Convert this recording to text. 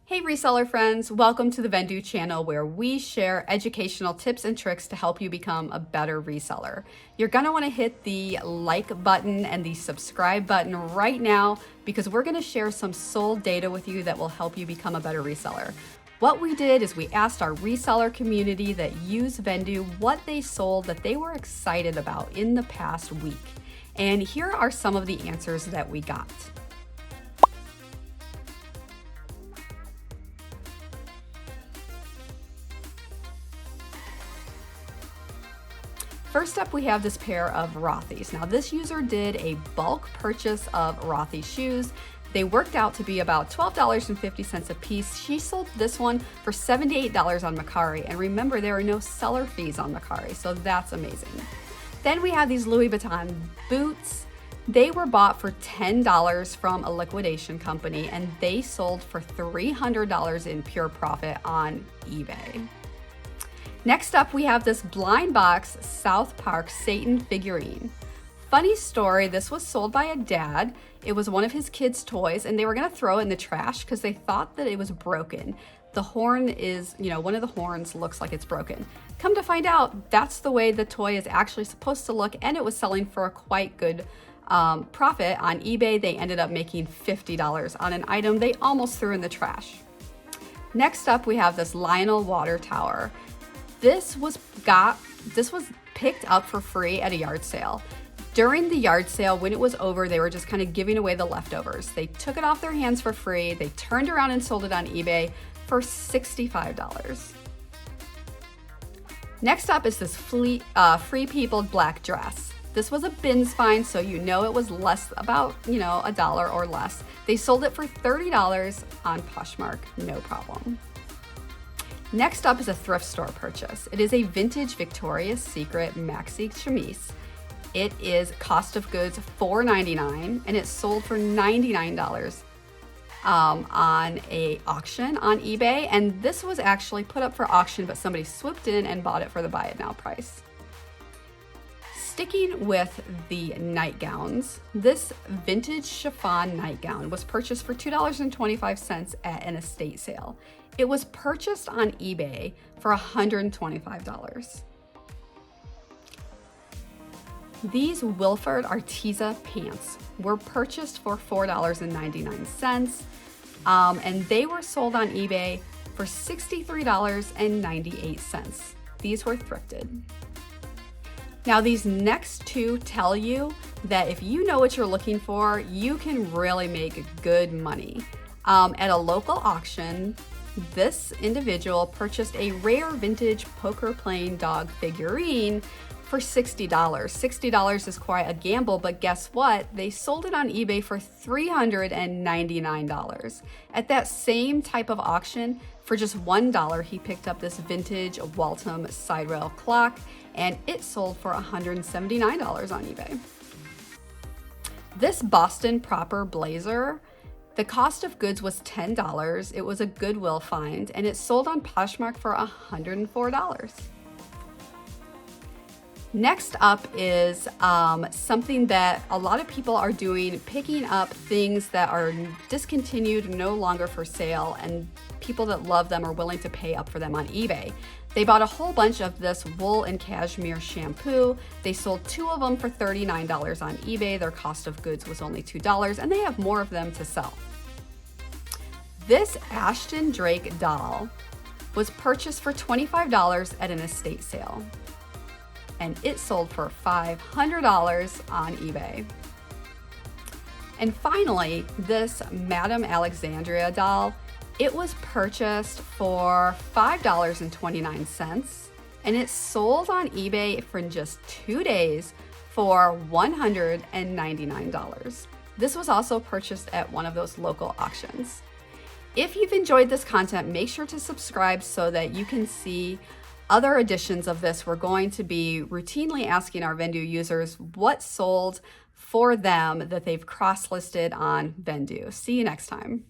Hey reseller friends, welcome to the Vendoo channel where we share educational tips and tricks to help you become a better reseller. You're gonna wanna hit the like button and the subscribe button right now because we're gonna share some sold data with you that will help you become a better reseller. What we did is we asked our reseller community that use Vendoo what they sold that they were excited about in the past week. And here are some of the answers that we got. First up, we have this pair of Rothy's. Now this user did a bulk purchase of Rothy shoes. They worked out to be about $12.50 a piece. She sold this one for $78 on Mercari. And remember, there are no seller fees on Mercari, so that's amazing. Then we have these Louis Vuitton boots. They were bought for $10 from a liquidation company and they sold for $300 in pure profit on eBay. Next up, we have this blind box South Park Satan figurine. Funny story, this was sold by a dad. It was one of his kids' toys and they were gonna throw it in the trash because they thought that it was broken. The horn is, one of the horns looks like it's broken. Come to find out, that's the way the toy is actually supposed to look, and it was selling for a quite good profit on eBay. They ended up making $50 on an item they almost threw in the trash. Next up, we have this Lionel water tower. This was picked up for free at a yard sale. During the yard sale, when it was over, they were just kind of giving away the leftovers. They took it off their hands for free. They turned around and sold it on eBay for $65. Next up is this Free People black dress. This was a bins find, so it was less, about $1 or less. They sold it for $30 on Poshmark, no problem. Next up is a thrift store purchase. It is a vintage Victoria's Secret maxi chemise. It is cost of goods $4.99 and it sold for $99 on a auction on eBay. And this was actually put up for auction, but somebody swooped in and bought it for the buy it now price. Sticking with the nightgowns, this vintage chiffon nightgown was purchased for $2.25 at an estate sale. It was purchased on eBay for $125. These Wilford Arteza pants were purchased for $4.99, and they were sold on eBay for $63.98. These were thrifted. Now these next two tell you that if you know what you're looking for, you can really make good money. At a local auction, this individual purchased a rare vintage poker playing dog figurine for $60. $60 is quite a gamble, but guess what? They sold it on eBay for $399. At that same type of auction, for just $1, he picked up this vintage Waltham side rail clock and it sold for $179 on eBay. This Boston proper blazer, the cost of goods was $10. It was a Goodwill find and it sold on Poshmark for $104. Next up is something that a lot of people are doing, picking up things that are discontinued, no longer for sale, and people that love them are willing to pay up for them on eBay. They bought a whole bunch of this wool and cashmere shampoo. They sold 2 of them for $39 on eBay. Their cost of goods was only $2, and they have more of them to sell. This Ashton Drake doll was purchased for $25 at an estate sale, and it sold for $500 on eBay. And finally, this Madame Alexandria doll, it was purchased for $5.29 and it sold on eBay for just 2 days for $199. This was also purchased at one of those local auctions. If you've enjoyed this content, make sure to subscribe so that you can see other editions of this. We're going to be routinely asking our Vendoo users what sold for them that they've cross-listed on Vendoo. See you next time.